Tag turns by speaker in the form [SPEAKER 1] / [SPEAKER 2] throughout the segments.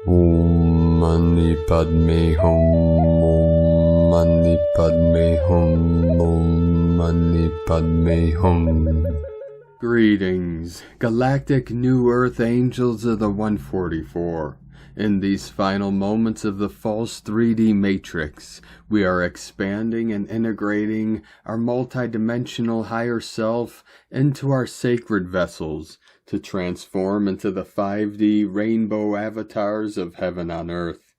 [SPEAKER 1] Om Mani Padme Hum. Om Mani Padme Hum. Om Mani Padme Hum. Greetings, Galactic New Earth Angels of the 144. In these final moments of the false 3D matrix, we are expanding and integrating our multidimensional higher self into our sacred vessels to transform into the 5D rainbow avatars of heaven on earth.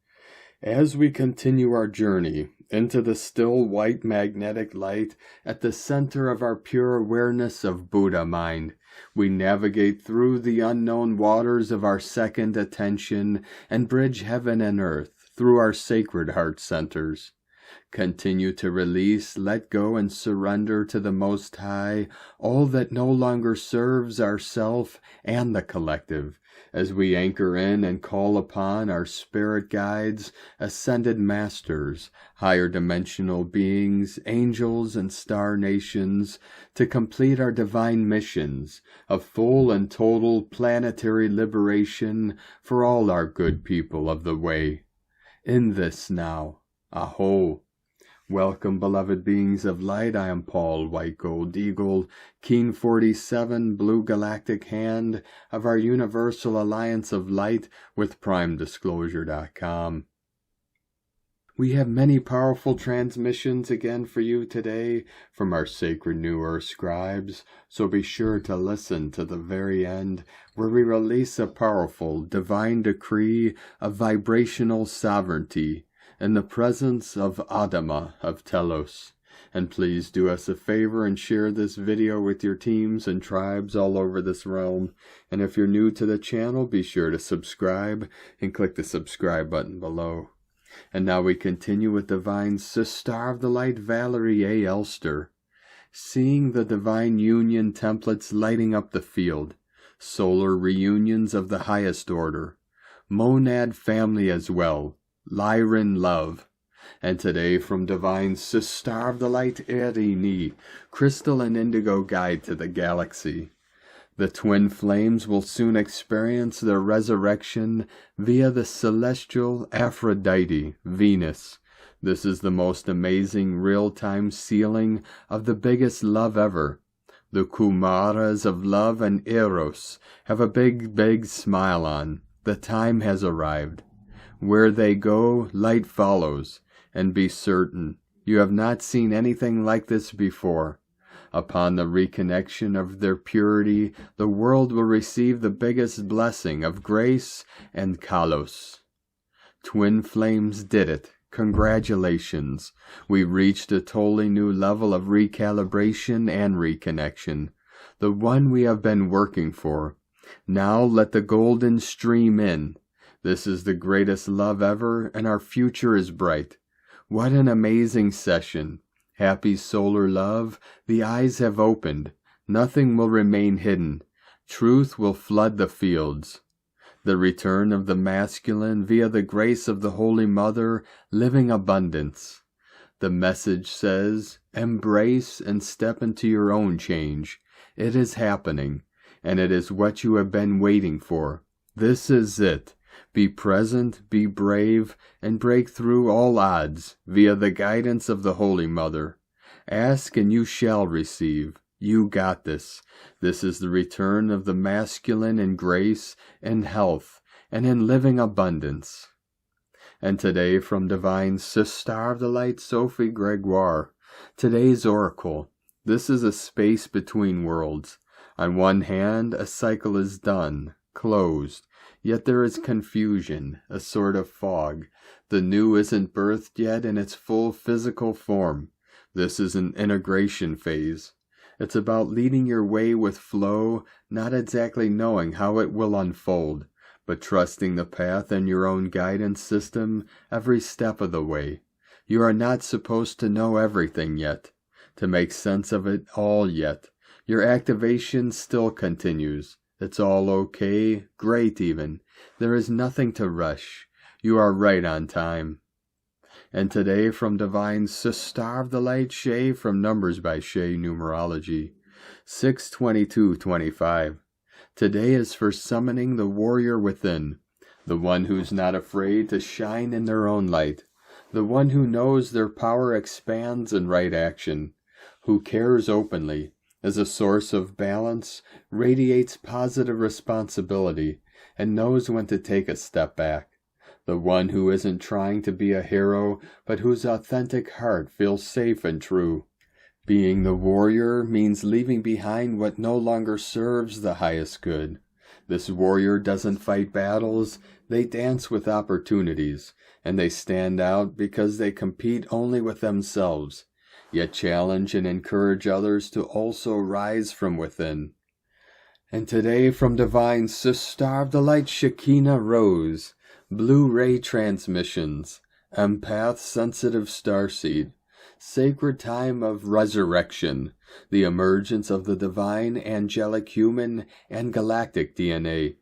[SPEAKER 1] As we continue our journey into the still white magnetic light at the center of our pure awareness of Buddha mind, we navigate through the unknown waters of our second attention and bridge heaven and earth through our sacred heart centers. Continue to release, let go, and surrender to the Most High all that no longer serves ourself and the collective, as we anchor in and call upon our spirit guides, ascended masters, higher dimensional beings, angels, and star nations to complete our divine missions of full and total planetary liberation for all our good people of the way. In this now, A'ho. Welcome, beloved beings of light. I am Paul, White Gold Eagle, Keen 47, Blue Galactic Hand of our Universal Alliance of Light with PrimeDisclosure.com. We have many powerful transmissions again for you today from our sacred New Earth scribes, so be sure to listen to the very end, where we release a powerful divine decree of vibrational sovereignty in the presence of Adama of Telos. And please do us a favor and share this video with your teams and tribes all over this realm. And if you're new to the channel, be sure to subscribe and click the subscribe button below. And now we continue with Divine Sister of the Light Valerie A. Elster. Seeing the Divine Union templates lighting up the field. Solar reunions of the highest order. Monad family as well. Lyran love. And today from Divine Sister of the Light Erini, Crystal and Indigo Guide to the Galaxy. The twin flames will soon experience their resurrection via the celestial Aphrodite, Venus. This is the most amazing real-time sealing of the biggest love ever. The Kumaras of love and Eros have a big smile on. The time has arrived. Where they go, light follows, and be certain, you have not seen anything like this before. Upon the reconnection of their purity, the world will receive the biggest blessing of grace and kalos. Twin flames did it. Congratulations. We reached a totally new level of recalibration and reconnection, the one we have been working for. Now let the golden stream in. This is the greatest love ever, and our future is bright. What an amazing session. Happy solar love, the eyes have opened. Nothing will remain hidden. Truth will flood the fields. The return of the masculine via the grace of the Holy Mother, living abundance. The message says, embrace and step into your own change. It is happening, and it is what you have been waiting for. This is it. Be present, be brave, and break through all odds via the guidance of the Holy Mother. Ask and you shall receive. You got this. This is the return of the masculine in grace, in health, and in living abundance. And today from Divine Sister of the Light Sophie Gregoire, today's oracle. This is a space between worlds. On one hand, a cycle is done, closed. Yet there is confusion, a sort of fog. The new isn't birthed yet in its full physical form. This is an integration phase. It's about leading your way with flow, not exactly knowing how it will unfold, but trusting the path and your own guidance system every step of the way. You are not supposed to know everything yet, to make sense of it all yet. Your activation still continues. It's all okay, great even. There is nothing to rush. You are right on time. And today from Divine Sister of the Light Shay from Numbers by Shay Numerology, 6/22/25. Today is for summoning the warrior within, the one who's not afraid to shine in their own light, the one who knows their power expands in right action, who cares openly, is a source of balance, radiates positive responsibility, and knows when to take a step back. The one who isn't trying to be a hero, but whose authentic heart feels safe and true. Being the warrior means leaving behind what no longer serves the highest good. This warrior doesn't fight battles, they dance with opportunities, and they stand out because they compete only with themselves, yet challenge and encourage others to also rise from within. And today from divine Sister of the Light Shekinah Rose, Blu-ray transmissions, empath-sensitive starseed, sacred time of resurrection, the emergence of the divine, angelic, human, and galactic DNA.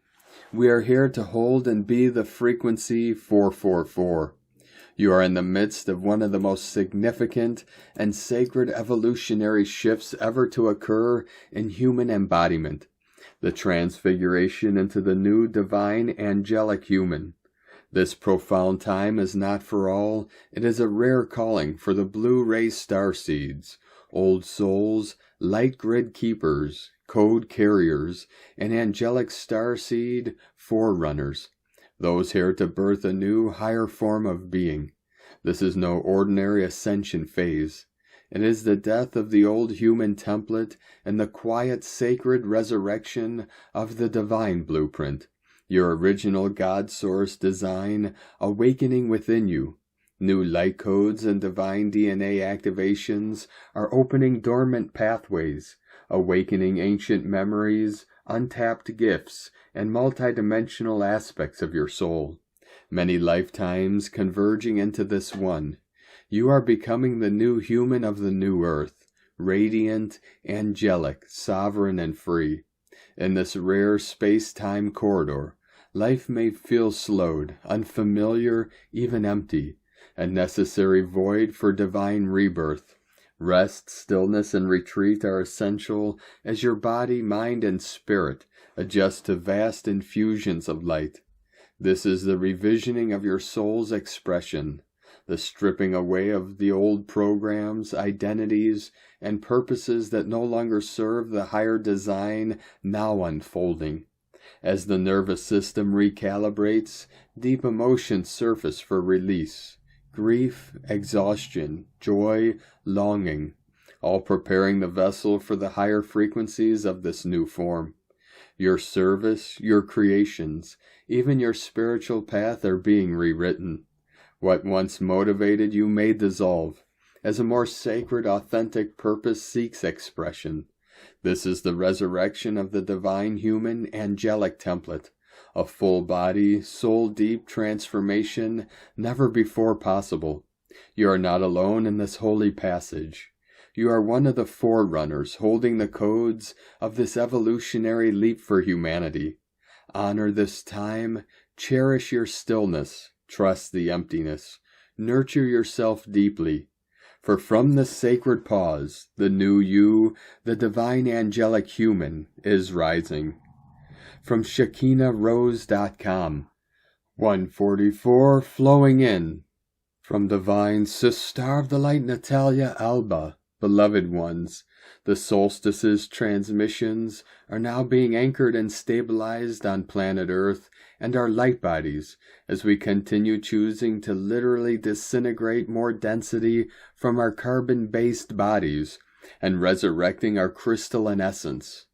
[SPEAKER 1] We are here to hold and be the frequency 444. You are in the midst of one of the most significant and sacred evolutionary shifts ever to occur in human embodiment, the transfiguration into the new divine angelic human. This profound time is not for all, it is a rare calling for the blue-ray starseeds, old souls, light grid keepers, code carriers, and angelic starseed forerunners, those here to birth a new, higher form of being. This is no ordinary ascension phase. It is the death of the old human template and the quiet, sacred resurrection of the divine blueprint. Your original God-source design awakening within you. New light codes and divine DNA activations are opening dormant pathways, awakening ancient memories, untapped gifts, and multidimensional aspects of your soul. Many lifetimes converging into this one. You are becoming the new human of the new earth, radiant, angelic, sovereign, and free. In this rare space-time corridor, life may feel slowed, unfamiliar, even empty, a necessary void for divine rebirth. Rest, stillness, and retreat are essential as your body, mind, and spirit adjust to vast infusions of light. This is the revisioning of your soul's expression, the stripping away of the old programs, identities, and purposes that no longer serve the higher design now unfolding. As the nervous system recalibrates, deep emotions surface for release. Grief, exhaustion, joy, longing, all preparing the vessel for the higher frequencies of this new form. Your service, your creations, even your spiritual path are being rewritten. What once motivated you may dissolve, as a more sacred, authentic purpose seeks expression. This is the resurrection of the divine human angelic template, a full body, soul-deep transformation never before possible. You are not alone in this holy passage. You are one of the forerunners holding the codes of this evolutionary leap for humanity. Honor this time, cherish your stillness, trust the emptiness, nurture yourself deeply. For from this sacred pause, the new you, the divine angelic human, is rising. From ShekinahRose.com, 144 flowing in. From divine Sister of the Light Natalia Alba, beloved ones, the solstice's transmissions are now being anchored and stabilized on planet Earth and our light bodies as we continue choosing to literally disintegrate more density from our carbon-based bodies and resurrecting our crystalline essence.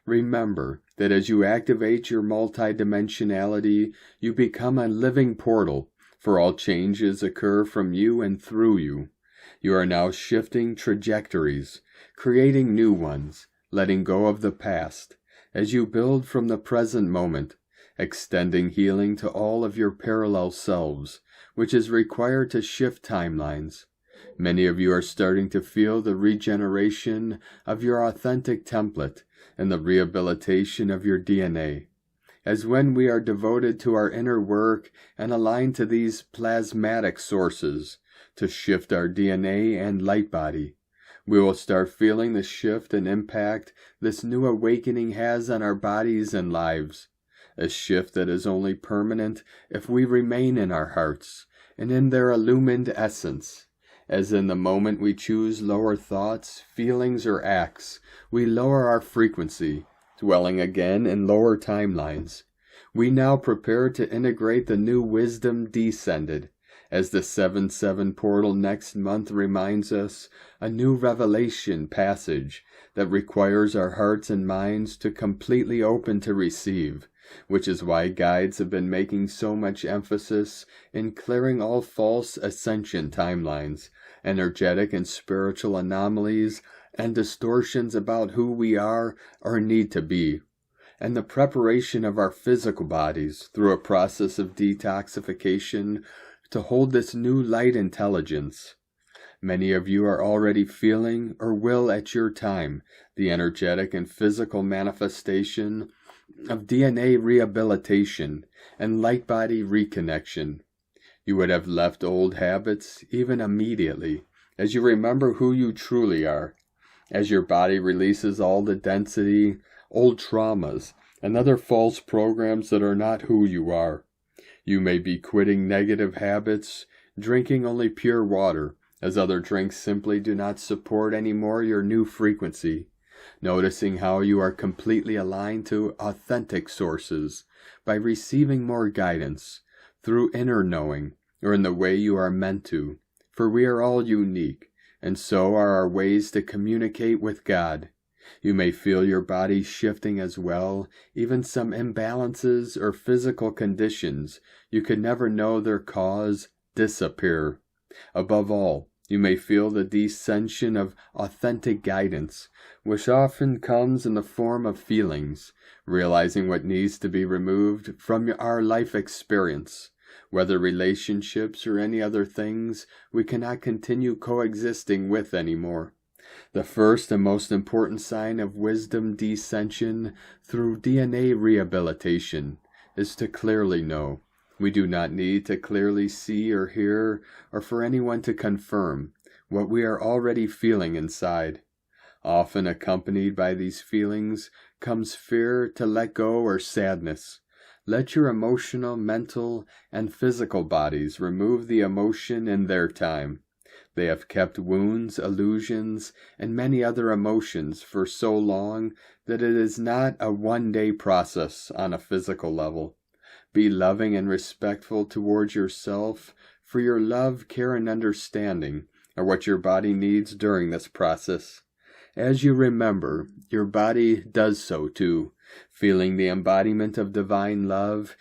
[SPEAKER 1] Remember that as you activate your multidimensionality, you become a living portal, for all changes occur from you and through you. You are now shifting trajectories, creating new ones, letting go of the past, as you build from the present moment, extending healing to all of your parallel selves, which is required to shift timelines. Many of you are starting to feel the regeneration of your authentic template and the rehabilitation of your DNA. As when we are devoted to our inner work and aligned to these plasmatic sources, to shift our DNA and light body, we will start feeling the shift and impact this new awakening has on our bodies and lives. a shift that is only permanent if we remain in our hearts and in their illumined essence. As in the moment we choose lower thoughts, feelings, or acts, we lower our frequency, dwelling again in lower timelines. We now prepare to integrate the new wisdom descended. As the 7/7 portal next month reminds us, a new revelation passage that requires our hearts and minds to completely open to receive, which is why guides have been making so much emphasis in clearing all false ascension timelines, energetic and spiritual anomalies, and distortions about who we are or need to be, and the preparation of our physical bodies through a process of detoxification to hold this new light intelligence. Many of you are already feeling, or will at your time, the energetic and physical manifestation of DNA rehabilitation and light body reconnection. You would have left old habits even immediately, as you remember who you truly are, as your body releases all the density, old traumas, and other false programs that are not who you are. You may be quitting negative habits, drinking only pure water, as other drinks simply do not support anymore your new frequency. Noticing how you are completely aligned to authentic sources by receiving more guidance through inner knowing or in the way you are meant to, for we are all unique, and so are our ways to communicate with God. You may feel your body shifting as well, even some imbalances or physical conditions you could never know their cause disappear. Above all, you may feel the descension of authentic guidance, which often comes in the form of feelings, realizing what needs to be removed from our life experience, whether relationships or any other things we cannot continue coexisting with anymore. The first and most important sign of wisdom descension through DNA rehabilitation is to clearly know. We do not need to clearly see or hear or for anyone to confirm what we are already feeling inside. Often accompanied by these feelings comes fear to let go or sadness. Let your emotional, mental, and physical bodies remove the emotion in their time. They have kept wounds, illusions, and many other emotions for so long that it is not a one-day process on a physical level. Be loving and respectful towards yourself, for your love, care, and understanding are what your body needs during this process. As you remember, your body does so too, feeling the embodiment of divine love,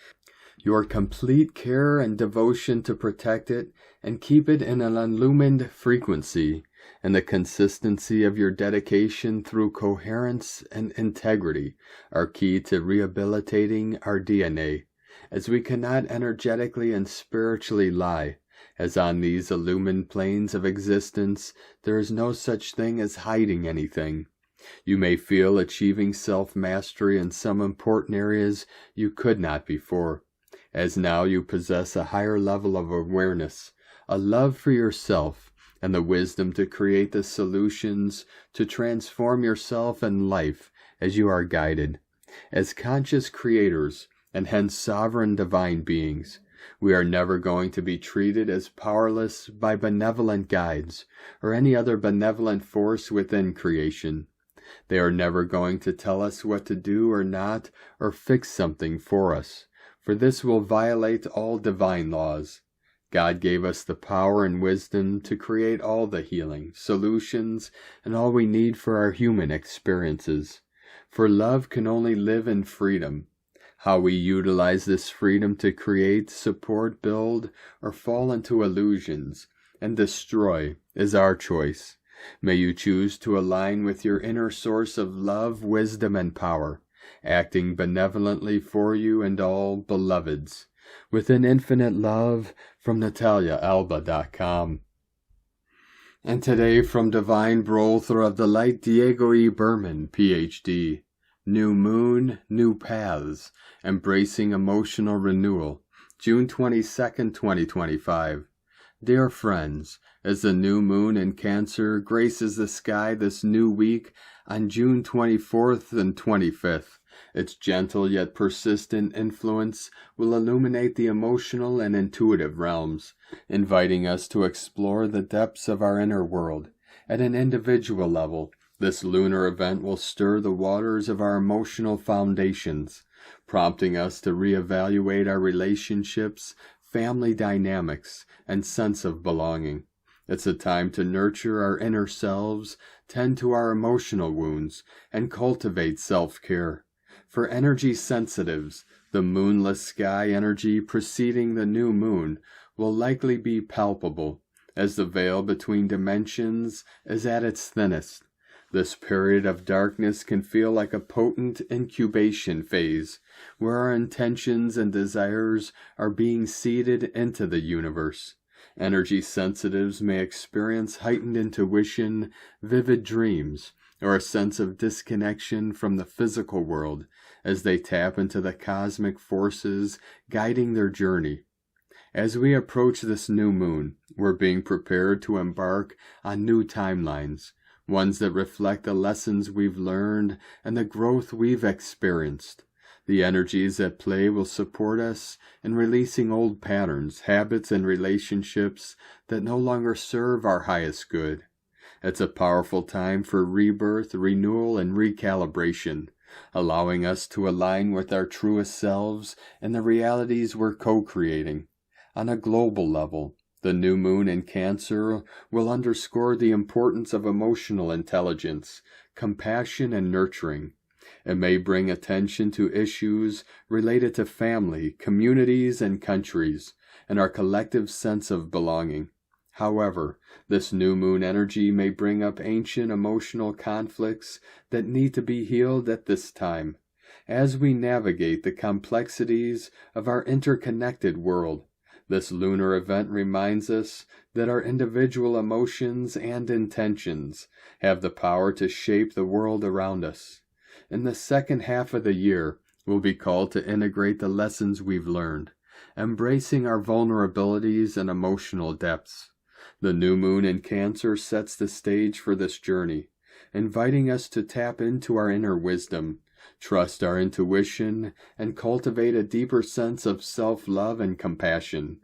[SPEAKER 1] your complete care and devotion to protect it and keep it in an illumined frequency, and the consistency of your dedication through coherence and integrity are key to rehabilitating our DNA, as we cannot energetically and spiritually lie, as on these illumined planes of existence there is no such thing as hiding anything. You may feel achieving self-mastery in some important areas you could not before, as now you possess a higher level of awareness, a love for yourself, and the wisdom to create the solutions to transform yourself and life as you are guided. As conscious creators, and hence sovereign divine beings, we are never going to be treated as powerless by benevolent guides or any other benevolent force within creation. They are never going to tell us what to do or not, or fix something for us, for this will violate all divine laws. God gave us the power and wisdom to create all the healing, solutions, and all we need for our human experiences. For love can only live in freedom. How we utilize this freedom to create, support, build, or fall into illusions and destroy is our choice. May you choose to align with your inner source of love, wisdom, and power, acting benevolently for you and all beloveds. With an infinite love, from NataliaAlba.com. And today from Divine Brother of the Light, Diego E. Berman, Ph.D. New Moon, New Paths, Embracing Emotional Renewal, June 22nd, 2025. Dear friends, as the new moon in Cancer graces the sky this new week on June 24th and 25th, Its gentle yet persistent influence will illuminate the emotional and intuitive realms, inviting us to explore the depths of our inner world. At an individual level, this lunar event will stir the waters of our emotional foundations, prompting us to reevaluate our relationships, family dynamics, and sense of belonging. It's a time to nurture our inner selves, tend to our emotional wounds, and cultivate self-care. For energy sensitives, the moonless sky energy preceding the new moon will likely be palpable, as the veil between dimensions is at its thinnest. This period of darkness can feel like a potent incubation phase, where our intentions and desires are being seeded into the universe. Energy sensitives may experience heightened intuition, vivid dreams, or a sense of disconnection from the physical world as they tap into the cosmic forces guiding their journey. As we approach this new moon, we're being prepared to embark on new timelines, ones that reflect the lessons we've learned and the growth we've experienced. The energies at play will support us in releasing old patterns, habits, and relationships that no longer serve our highest good. It's a powerful time for rebirth, renewal, and recalibration, allowing us to align with our truest selves and the realities we're co-creating. On a global level, the new moon in Cancer will underscore the importance of emotional intelligence, compassion, and nurturing. It may bring attention to issues related to family, communities, and countries, and our collective sense of belonging. However, this new moon energy may bring up ancient emotional conflicts that need to be healed at this time, as we navigate the complexities of our interconnected world. This lunar event reminds us that our individual emotions and intentions have the power to shape the world around us. In the second half of the year, we'll be called to integrate the lessons we've learned, embracing our vulnerabilities and emotional depths. The new moon in Cancer sets the stage for this journey, inviting us to tap into our inner wisdom, trust our intuition, and cultivate a deeper sense of self-love and compassion.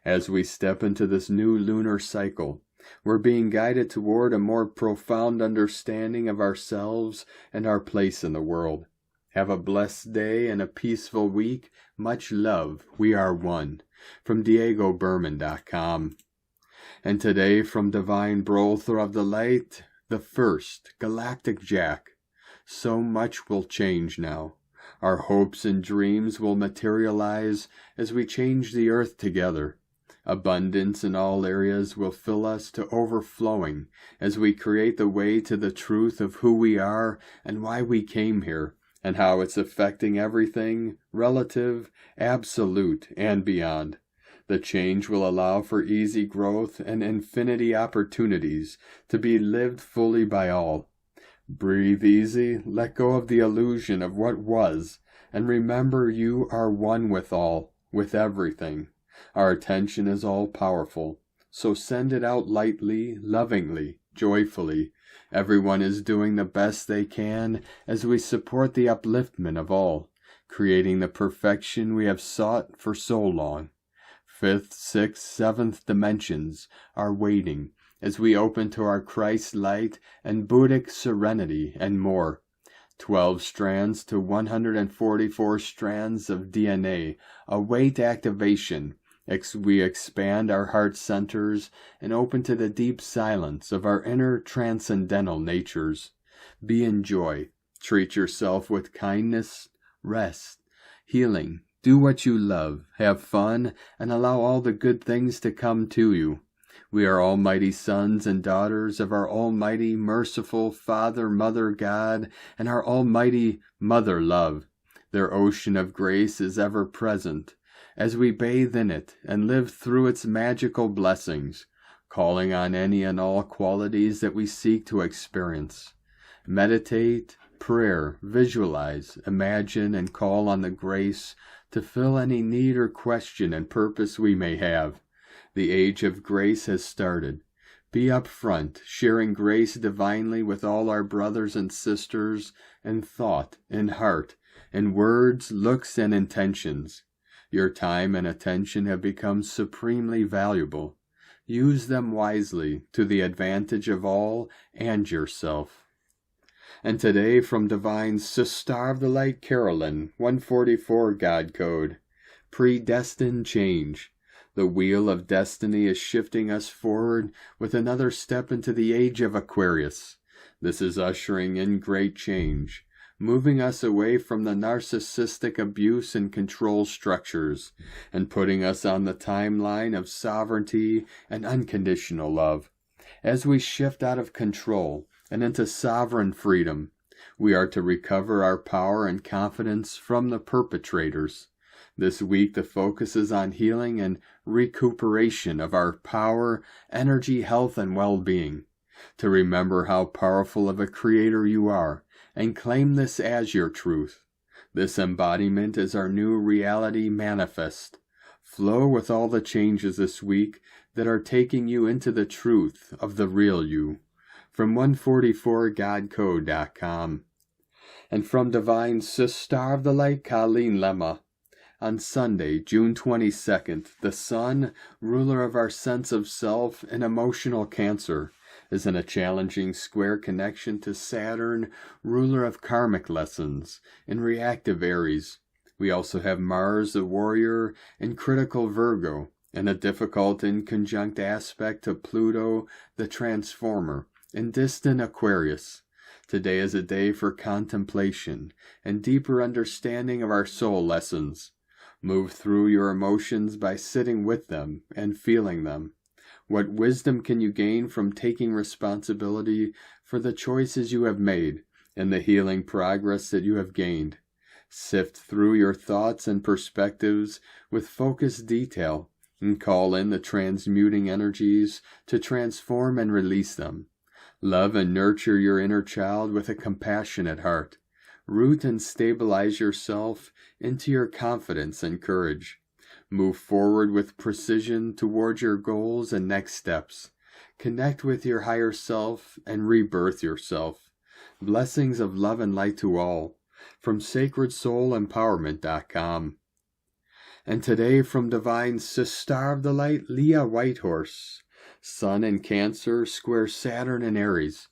[SPEAKER 1] As we step into this new lunar cycle, we're being guided toward a more profound understanding of ourselves and our place in the world. Have a blessed day and a peaceful week. Much love. We are one. From DiegoBerman.com. And today from Divine Brother of the Light, the first Galactic Jack. So much will change now. Our hopes and dreams will materialize as we change the earth together. Abundance in all areas will fill us to overflowing as we create the way to the truth of who we are and why we came here, and how it's affecting everything, relative, absolute, and beyond. The change will allow for easy growth and infinity opportunities to be lived fully by all. Breathe easy, let go of the illusion of what was, and remember you are one with all, with everything. Our attention is all-powerful, so send it out lightly, lovingly, joyfully. Everyone is doing the best they can as we support the upliftment of all, creating the perfection we have sought for so long. 5th, 6th, 7th dimensions are waiting as we open to our Christ light and Buddhic serenity and more. 12 strands to 144 strands of DNA await activation as we expand our heart centers and open to the deep silence of our inner transcendental natures. Be in joy. Treat yourself with kindness, rest, healing. Do what you love, have fun, and allow all the good things to come to you. We are almighty sons and daughters of our almighty, merciful Father, Mother God, and our almighty Mother Love. Their ocean of grace is ever present, as we bathe in it and live through its magical blessings, calling on any and all qualities that we seek to experience. Meditate, prayer, visualize, imagine, and call on the grace to fill any need or question and purpose we may have. The age of grace has started. Be upfront, sharing grace divinely with all our brothers and sisters in thought, in heart, in words, looks, and intentions. Your time and attention have become supremely valuable. Use them wisely to the advantage of all and yourself. And today from Divine Sister of the Light Carolyn, 144 God Code, Predestined Change. The wheel of destiny is shifting us forward with another step into the age of Aquarius. This is ushering in great change, moving us away from the narcissistic abuse and control structures, and putting us on the timeline of sovereignty and unconditional love. As we shift out of control and into sovereign freedom, we are to recover our power and confidence from the perpetrators. This week the focus is on healing and recuperation of our power, energy, health, and well-being. To remember how powerful of a creator you are, and claim this as your truth. This embodiment is our new reality manifest. Flow with all the changes this week that are taking you into the truth of the real you. From 144godcode.com. And from Divine Sister of the Light Colleen Lemma. On Sunday, June 22nd, the Sun, ruler of our sense of self and emotional Cancer, is in a challenging square connection to Saturn, ruler of karmic lessons, in reactive Aries. We also have Mars, the warrior, in critical Virgo, and a difficult inconjunct aspect to Pluto, the transformer, in distant Aquarius. Today is a day for contemplation and deeper understanding of our soul lessons. Move through your emotions by sitting with them and feeling them. What wisdom can you gain from taking responsibility for the choices you have made and the healing progress that you have gained? Sift through your thoughts and perspectives with focused detail and call in the transmuting energies to transform and release them. Love and nurture your inner child with a compassionate heart. Root and stabilize yourself into your confidence and courage. Move forward with precision towards your goals and next steps. Connect with your higher self and rebirth yourself. Blessings of love and light to all. From sacredsoulempowerment.com. And today from Divine Sister of the Light, Leah Whitehorse. Sun in Cancer, square Saturn in Aries.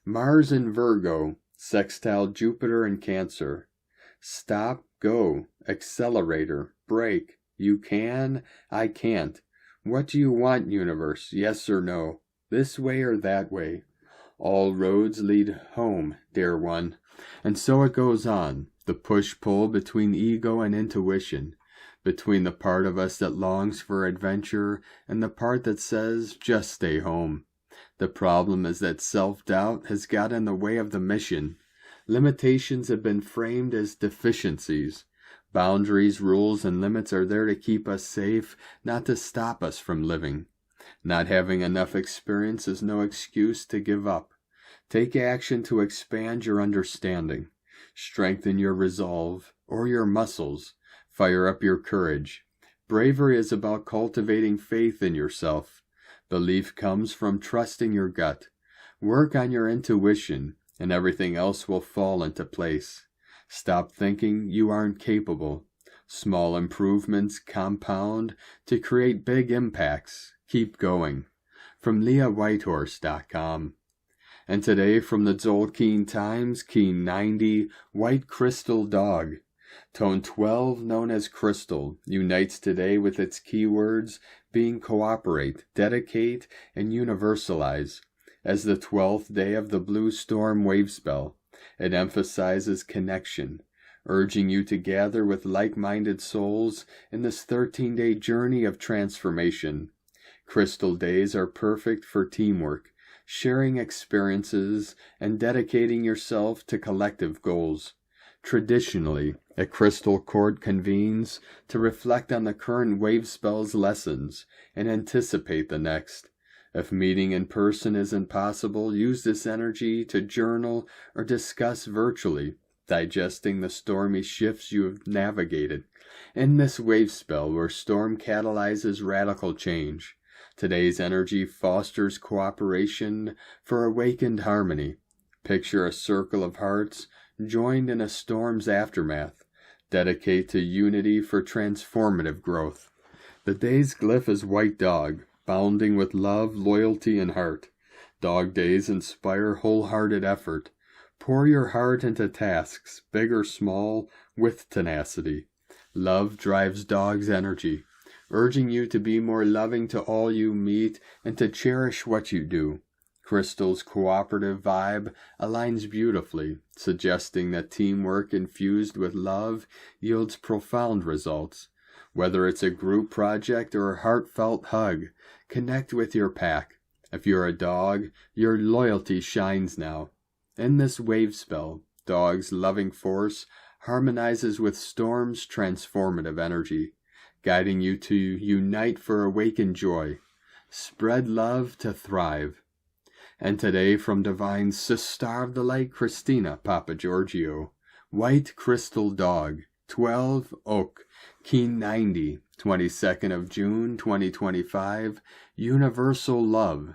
[SPEAKER 1] Mars in Virgo, sextile Jupiter in Cancer. Stop, go, accelerator, break. You can, I can't. What do you want, universe? Yes or no? This way or that way? All roads lead home, dear one. And so it goes on, the push-pull between ego and intuition, between the part of us that longs for adventure and the part that says, just stay home. The problem is that self-doubt has got in the way of the mission. Limitations have been framed as deficiencies. Boundaries, rules, and limits are there to keep us safe, not to stop us from living. Not having enough experience is no excuse to give up. Take action to expand your understanding. Strengthen your resolve, or your muscles. Fire up your courage. Bravery is about cultivating faith in yourself. Belief comes from trusting your gut. Work on your intuition, and everything else will fall into place. Stop thinking you aren't capable. Small improvements compound to create big impacts. Keep going. From LeahWhitehorse.com. And today from the Tzolk'in Times, Key 90, White Crystal Dog. Tone 12, known as Crystal, unites today with its keywords being cooperate, dedicate, and universalize. As the 12th day of the Blue Storm wave spell, it emphasizes connection, urging you to gather with like-minded souls in this 13-day journey of transformation. Crystal days are perfect for teamwork, sharing experiences, and dedicating yourself to collective goals. Traditionally, a crystal court convenes to reflect on the current wave spell's lessons and anticipate the next. If meeting in person isn't possible, use this energy to journal or discuss virtually, digesting the stormy shifts you have navigated. In this wave spell where storm catalyzes radical change, today's energy fosters cooperation for awakened harmony. Picture a circle of hearts joined in a storm's aftermath, Dedicate to unity for transformative growth. The day's glyph is white dog, bounding with love, loyalty, and heart. Dog days inspire wholehearted effort. Pour your heart into tasks, big or small, with tenacity. Love drives dog's energy, urging you to be more loving to all you meet and to cherish what you do. Crystal's cooperative vibe aligns beautifully, suggesting that teamwork infused with love yields profound results. Whether it's a group project or a heartfelt hug, connect with your pack. If you're a dog, your loyalty shines now. In this wave spell, dog's loving force harmonizes with storm's transformative energy, guiding you to unite for awakened joy. Spread love to thrive. And today from Divine Sister of the Light Christina Papa Giorgio, White Crystal Dog, 12 Oak, Keen 90, 22nd of June 2025, Universal Love,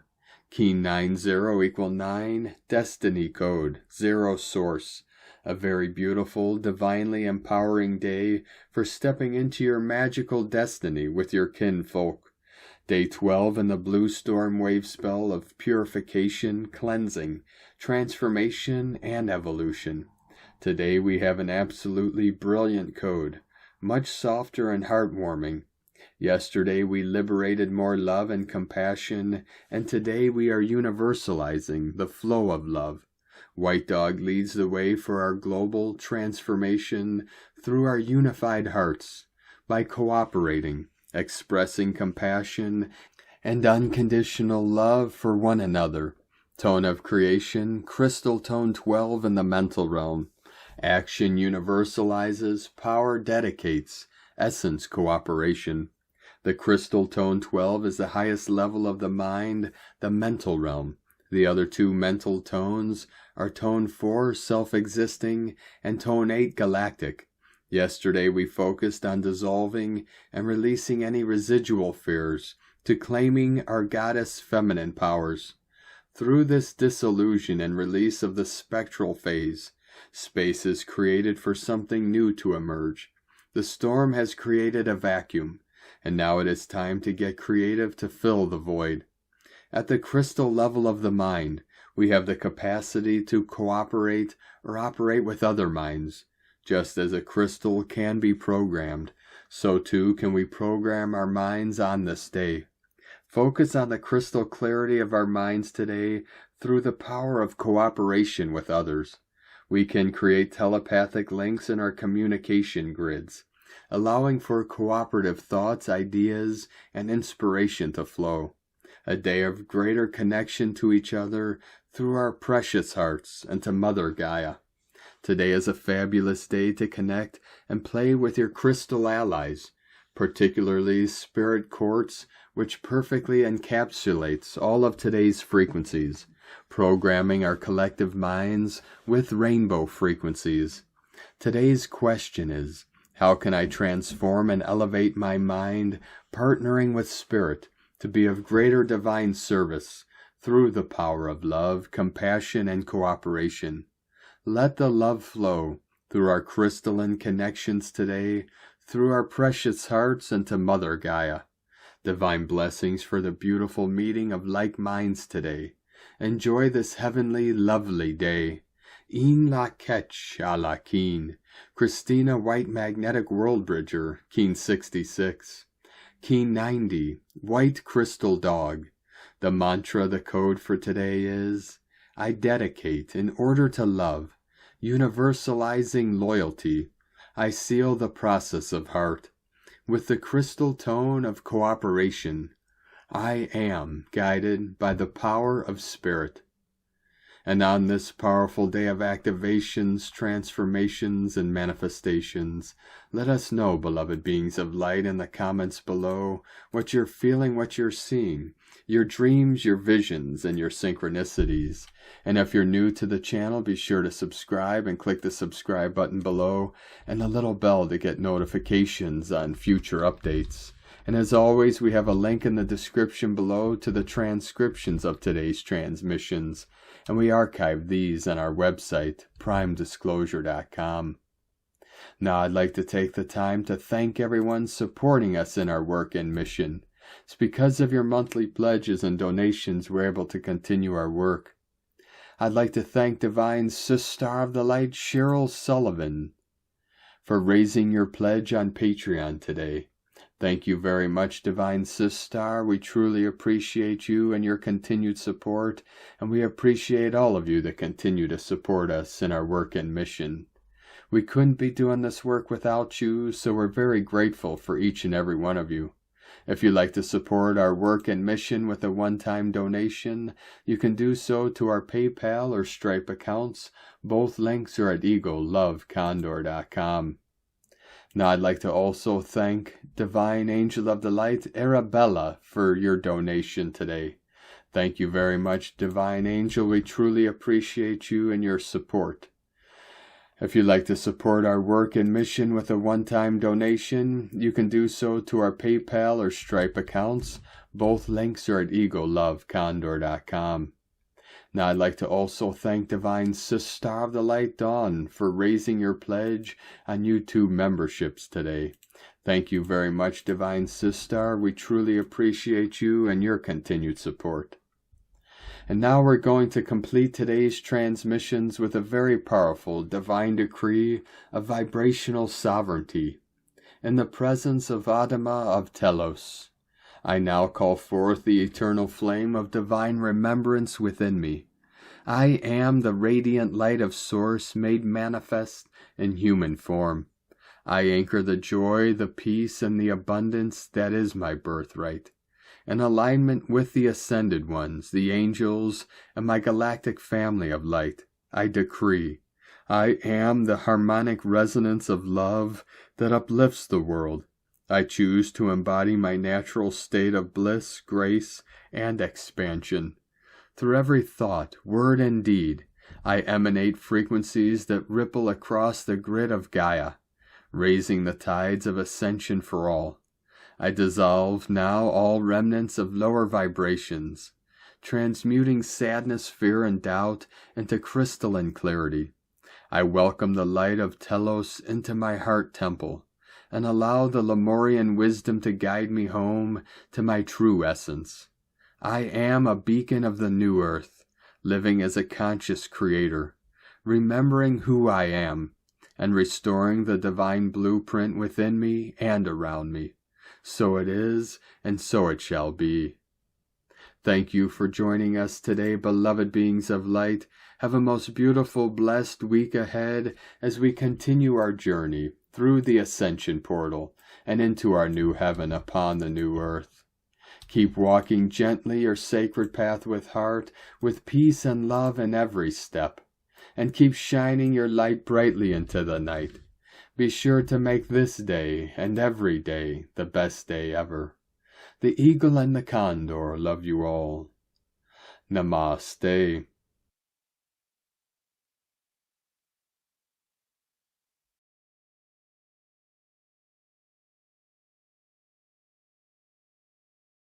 [SPEAKER 1] Keen 90 equal 9, Destiny Code, 0 Source. A very beautiful, divinely empowering day for stepping into your magical destiny with your kinfolk. Day 12 in the blue storm wave spell of purification, cleansing, transformation, and evolution. Today we have an absolutely brilliant code, much softer and heartwarming. Yesterday we liberated more love and compassion, and today we are universalizing the flow of love. White Dog leads the way for our global transformation through our unified hearts, by cooperating, expressing compassion and unconditional love for one another. Tone of creation, crystal tone 12 in the mental realm. Action universalizes, power dedicates, essence cooperation. The crystal tone 12 is the highest level of the mind, the mental realm. The other two mental tones are tone 4, self-existing, and tone 8, galactic. Yesterday we focused on dissolving and releasing any residual fears, to claiming our goddess feminine powers. Through this dissolution and release of the spectral phase, space is created for something new to emerge. The storm has created a vacuum, and now it is time to get creative to fill the void. At the crystal level of the mind, we have the capacity to cooperate or operate with other minds. Just as a crystal can be programmed, so too can we program our minds on this day. Focus on the crystal clarity of our minds today through the power of cooperation with others. We can create telepathic links in our communication grids, allowing for cooperative thoughts, ideas, and inspiration to flow. A day of greater connection to each other through our precious hearts and to Mother Gaia. Today is a fabulous day to connect and play with your crystal allies, particularly spirit quartz, which perfectly encapsulates all of today's frequencies, programming our collective minds with rainbow frequencies. Today's question is, how can I transform and elevate my mind, partnering with spirit, to be of greater divine service through the power of love, compassion, and cooperation? Let the love flow through our crystalline connections today, through our precious hearts and to Mother Gaia. Divine blessings for the beautiful meeting of like minds today. Enjoy this heavenly, lovely day. In la ketch a la keen. Christina White Magnetic World Bridger, Keen 66. Keen 90, White Crystal Dog. The mantra, the code for today is, I dedicate in order to love, universalizing loyalty. I seal the process of heart with the crystal tone of cooperation. I am guided by the power of spirit. And on this powerful day of activations, transformations, and manifestations, let us know, beloved beings of light, in the comments below, what you're feeling, what you're seeing, your dreams, your visions, and your synchronicities. And if you're new to the channel, be sure to subscribe and click the subscribe button below and the little bell to get notifications on future updates. And as always, we have a link in the description below to the transcriptions of today's transmissions, and we archive these on our website, primedisclosure.com. Now I'd like to take the time to thank everyone supporting us in our work and mission. It's because of your monthly pledges and donations we're able to continue our work. I'd like to thank Divine Sister of the Light Cheryl Sullivan for raising your pledge on Patreon today. Thank you very much, Divine Sister. We truly appreciate you and your continued support, and we appreciate all of you that continue to support us in our work and mission. We couldn't be doing this work without you, so we're very grateful for each and every one of you. If you'd like to support our work and mission with a one-time donation, you can do so to our PayPal or Stripe accounts. Both links are at eaglelovecondor.com. Now I'd like to also thank Divine Angel of the Light, Arabella, for your donation today. Thank you very much, Divine Angel. We truly appreciate you and your support. If you'd like to support our work and mission with a one-time donation, you can do so to our PayPal or Stripe accounts. Both links are at eaglelovecondor.com. Now I'd like to also thank Divine Sister of the Light, Dawn, for raising your pledge on YouTube memberships today. Thank you very much, Divine Sister. We truly appreciate you and your continued support. And now we're going to complete today's transmissions with a very powerful divine decree of vibrational sovereignty. In the presence of Adama of Telos, I now call forth the eternal flame of divine remembrance within me. I am the radiant light of Source made manifest in human form. I anchor the joy, the peace, and the abundance that is my birthright. In alignment with the ascended ones, the angels, and my galactic family of light, I decree, I am the harmonic resonance of love that uplifts the world. I choose to embody my natural state of bliss, grace, and expansion. Through every thought, word, and deed, I emanate frequencies that ripple across the grid of Gaia, raising the tides of ascension for all. I dissolve now all remnants of lower vibrations, transmuting sadness, fear, and doubt into crystalline clarity. I welcome the light of Telos into my heart temple, and allow the Lemurian wisdom to guide me home to my true essence. I am a beacon of the new earth, living as a conscious creator, remembering who I am, and restoring the divine blueprint within me and around me. So it is, and so it shall be. Thank you for joining us today, beloved beings of light. Have a most beautiful, blessed week ahead as we continue our journey through the ascension portal and into our new heaven upon the new earth. Keep walking gently your sacred path with heart, with peace and love in every step, and keep shining your light brightly into the night. Be sure to make this day and every day the best day ever. The eagle and the condor love you all. Namaste.